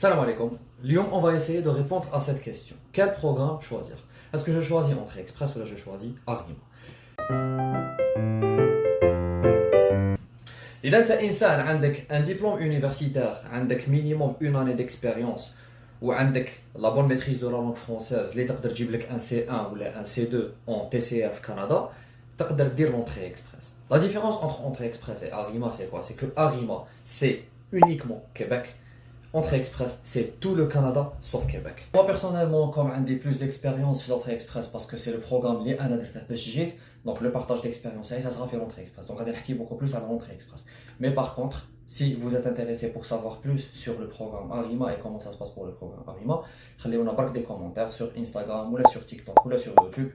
Salam alaikum. Lyon, on va essayer de répondre à cette question. Quel programme choisir? Est-ce que je choisis Entrée Express ou là je choisis Arrima? إذا أنت إنسان عندك un diplôme universitaire, عندك minimum une année d'expérience وعندك la bonne maîtrise de la langue française اللي تقدر تجيب لك un C1 ou un C2 en TCF Canada, تقدر دير l'entrée express. La différence entre Entrée Express et Arrima, c'est quoi? C'est que Arrima, c'est uniquement Québec. Entrée Express, c'est tout le Canada sauf Québec. Moi personnellement, comme un des plus d'expérience sur l'Entrée Express, parce que c'est le programme lié à notre donc le partage d'expérience, ça sera fait l'Entrée Express. Donc on va dire beaucoup plus à l'Entrée Express. Mais par contre, si vous êtes intéressé pour savoir plus sur le programme Arrima et comment ça se passe pour le programme Arrima, on a des commentaires sur Instagram ou là sur TikTok ou là sur YouTube.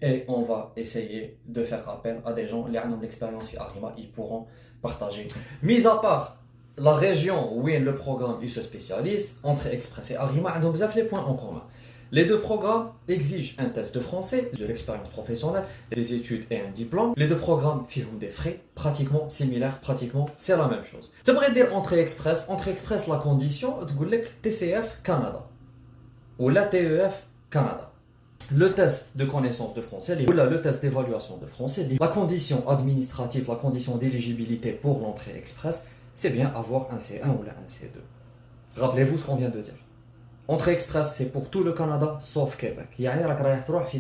Et on va essayer de faire appel à des gens qui ont l'expérience sur Arrima, ils pourront partager. Mis à part la région où le programme il se spécialise, Entrée Express et Arrima ont les points en commun. Les deux programmes exigent un test de français, de l'expérience professionnelle, des études et un diplôme. Les deux programmes font des frais pratiquement similaires, pratiquement c'est la même chose. Ça veut dire Entrée Express, la condition, tu dis TCF Canada ou la TEF Canada. Le test de connaissance de français, ou le test d'évaluation de français, la condition administrative, la condition d'éligibilité pour l'entrée express, c'est bien avoir un C1 ou un C2. Rappelez-vous ce qu'on vient de dire. Entrée express, c'est pour tout le Canada, sauf Québec. Il y a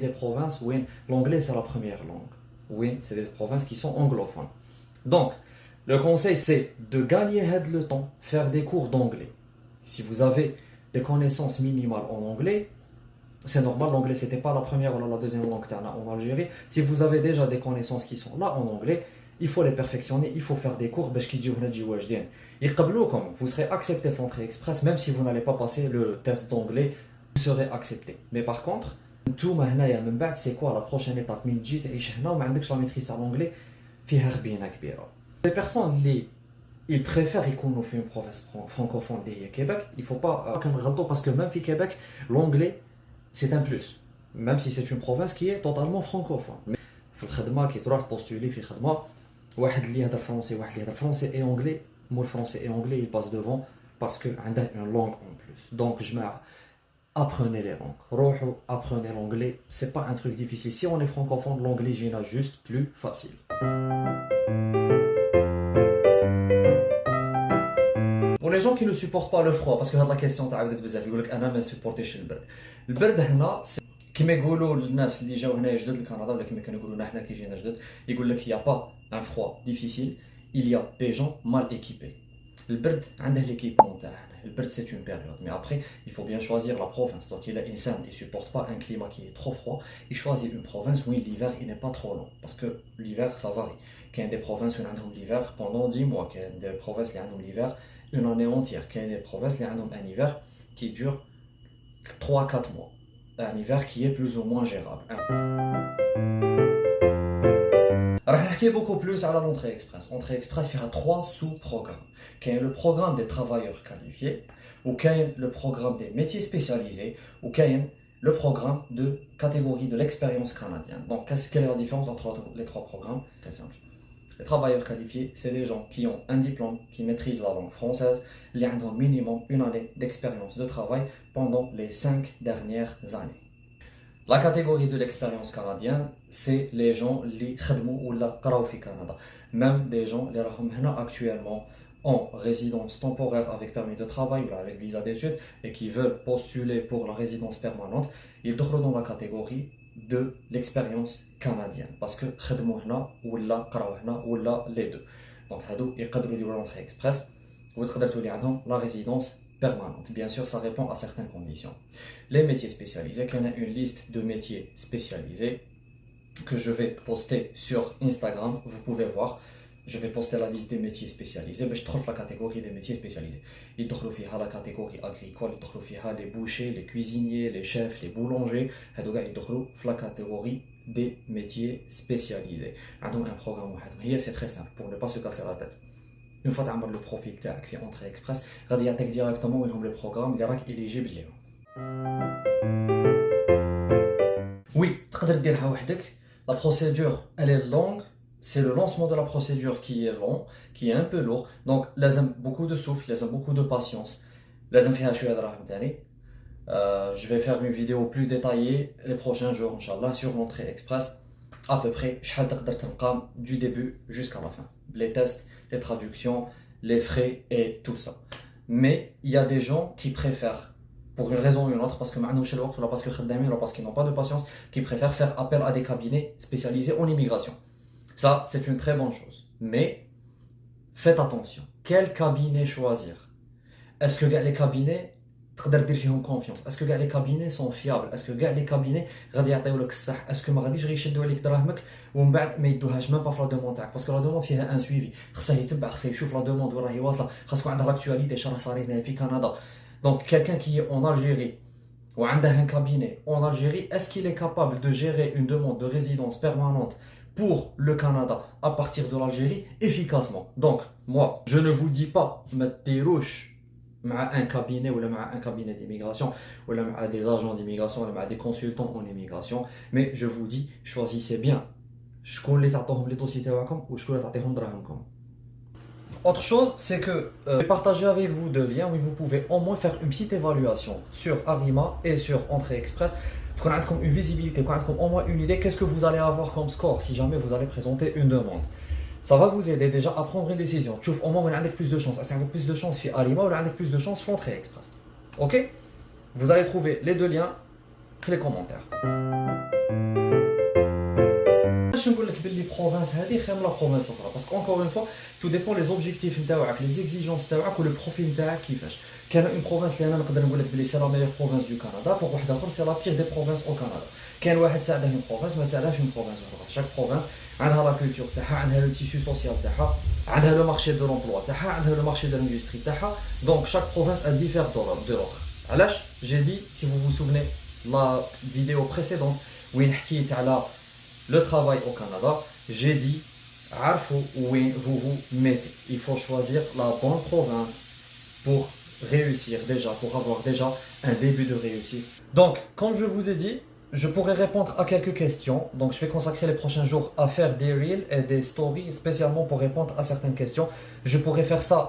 des provinces où l'anglais c'est la première langue. Oui, c'est des provinces qui sont anglophones. Donc, le conseil c'est de gagner le temps, faire des cours d'anglais. Si vous avez des connaissances minimales en anglais, c'est normal, l'anglais c'était pas la première ou la deuxième langue en Algérie. Si vous avez déjà des connaissances qui sont là en anglais, il faut les perfectionner, il faut faire des cours vous serez accepté pour l'entrée express même si vous n'allez pas passer le test d'anglais, vous serez accepté. Mais par contre, c'est quoi la prochaine étape? La maîtrise de l'anglais les personnes ils préfèrent qu'on fait une province francophone de Québec, il faut pas parce que même au Québec, l'anglais c'est un plus, même si c'est une province qui est totalement francophone. Mais في الخدمه كي تروح postuler في خدمه واحد اللي يهضر فرنسي واحد اللي يهضر فرنسي et anglais, moi le français et anglais ils passent devant parce que عنده une langue en plus. Donc جماعه apprenez les langues, روحوا apprenez l'anglais, c'est pas un truc difficile. Si on est francophone, l'anglais est juste plus facile. Pour les gens qui ne supportent pas le froid, parce que la question تعاودت بزاف يقول لك انا ما نسبورتيش البرد. البرد هنا كما يقولوا الناس اللي جاو هنا جدد لكندا ولا كما كانوا يقولوا حنا كي جينا جدد يقول لك il y a pas un froid difficile, il y a des gens mal équipés. البرد عنده l'équipement تاعنا. البرد c'est une période, mais après il faut bien choisir la province. Donc il a insan, il supporte pas un climat qui est trop froid, il choisit une province où l'hiver il n'est pas trop long parce que l'hiver ça varie. Il y a des provinces où on a l'hiver pendant 10 mois, il y a des provinces où on a l'hiver une année entière, il y a des provinces où on a un hiver qui dure 3-4 mois. Un hiver qui est plus ou moins gérable. Alors, on va beaucoup plus à l'entrée express. Entrée express, il y a 3 sous-programmes. Il y a le programme des travailleurs qualifiés, ou il y a le programme des métiers spécialisés, ou il y a le programme de catégorie de l'expérience canadienne. Donc, quelle est la différence entre les 3 programmes? Très simple. Les travailleurs qualifiés, c'est des gens qui ont un diplôme, qui maîtrisent la langue française, qui ont au minimum une année d'expérience de travail pendant les 5 dernières années. La catégorie de l'expérience canadienne, c'est les gens qui خدموا ولا قراو في Canada. Même des gens qui sont actuellement en résidence temporaire avec permis de travail ou avec visa d'études et qui veulent postuler pour la résidence permanente, ils entrent dans la catégorie de l'expérience canadienne parce que خدموا هنا ولا قراو هنا ولا les deux. Donc هادو يقدروا يديروا l'entrée express وتقدر تولي عندهم la résidence permanente. Bien sûr, ça répond à certaines conditions. Les métiers spécialisés, qu'on a une liste de métiers spécialisés que je vais poster sur Instagram, vous pouvez voir. Je vais poster la liste des métiers spécialisés. Je trouve la catégorie des métiers spécialisés. Il y a la catégorie agricole, il y a les bouchers, les cuisiniers, les chefs, les boulangers. Il y a la catégorie des métiers spécialisés. Un programme, c'est très simple pour ne pas se casser la tête. Une fois que tu as le profil qui est entrée express, tu vas directement où le programme est éligible. Oui, la procédure elle est longue, c'est le lancement de la procédure qui est long, qui est un peu lourd, donc il y a beaucoup de souffle, il y a beaucoup de patience. لازم فيها شوية دراهم تاني. Je vais faire une vidéo plus détaillée les prochains jours, Inch'Allah, sur l'entrée express. À peu près, شحال تقدر تلقى du début jusqu'à la fin. Les tests, les traductions, les frais et tout ça. Mais il y a des gens qui préfèrent, pour une raison ou une autre, parce que معندهمش الوقت ولا parce que خدامين ولا parce qu'ils n'ont pas de patience, qui préfèrent faire appel à des cabinets spécialisés en immigration. Ça, c'est une très bonne chose. Mais faites attention. Quel cabinet choisir? Est-ce que les cabinets تقدر دير فيهم كونفيونس؟ اسكو كاع لي كابيني سون فيابل؟ اسكو كاع لي كابيني غادي يعطيو لك الصح؟ اسكو ما غاديش غير يشدوا عليك دراهمك ومن بعد ما يدوهاش ميم با في لا دوموند تاعك؟ باسكو لا دوموند فيها ان سويفي، خصها يتبع، خصها يشوف لا دوموند وين راهي واصله، خاص عندها لاكtualité شراه صار هنا في كندا. دونك كيلكان كي اون الجيري وعنده ان كابيني اون الجيري، est-ce qu'il est capable de gérer une demande de résidence permanente pour le Canada à partir de l'Algérie efficacement? Donc moi je ne vous dis pas ما ديروش مع un cabinet ou مع un cabinet d'immigration ou مع des agents d'immigration ou مع des consultants en immigration, mais je vous dis choisissez bien شكون اللي تعطوهم لي دوسي تاعكم وشكون اللي تعطيهم دراهمكم. Autre chose, c'est que je vais partager avec vous deux liens où vous pouvez au moins faire une petite évaluation sur Arima et sur Entrée Express. Pour qu'on ait une visibilité, qu'on ait au moins une idée qu'est-ce que vous allez avoir comme score si jamais vous allez présenter une demande. Ça va vous aider déjà à prendre une décision. Tu vois, au moins, vous avez plus de chance. Avec plus de chance sur Arima ou avec plus de chance sur Entrée Express. Ok? Vous allez trouver les deux liens dans les commentaires. Je نقول لك باللي province هذه خير من لا province الاخرى باسكو encore une fois tout dépend les objectifs نتاعك les exigences تاعك و le profil نتاعك كيفاش. كاين une province اللي انا نقدر نقول لك باللي c'est la meilleure province du Canada, pour واحد اخر c'est la pire des provinces au Canada. كاين واحد ساعده une province ما تساعدهاش une province اخرى. chaque province عندها la culture تاعها, عندها le tissu social تاعها, عندها le marché de l'emploi تاعها, عندها le marché de l'industrie تاعها. Donc chaque province elle diffère de l'autre. علاش j'ai dit, si vous vous souvenez la vidéo précédente وين حكيت على le travail au Canada, j'ai dit عارفوا وين vous vous mettez. Il faut choisir la bonne province pour réussir déjà, pour avoir déjà un début de réussite. Donc, comme je vous ai dit, je pourrais répondre à quelques questions. Donc, je vais consacrer les prochains jours à faire des reels et des stories spécialement pour répondre à certaines questions. Je pourrais faire ça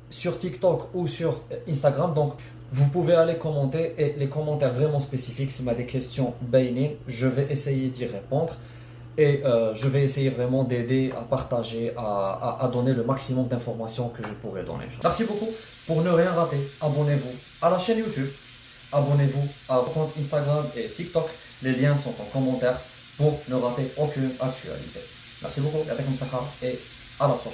sur TikTok ou sur Instagram. Donc, vous pouvez aller commenter et les commentaires vraiment spécifiques, si vous avez des questions bainin, je vais essayer d'y répondre. Et je vais essayer vraiment d'aider à partager, à donner le maximum d'informations que je pourrais donner. Merci beaucoup. Pour ne rien rater, abonnez-vous à la chaîne YouTube, abonnez-vous à mon compte Instagram et TikTok. Les liens sont en commentaire pour ne rater aucune actualité. Merci beaucoup, et à la prochaine.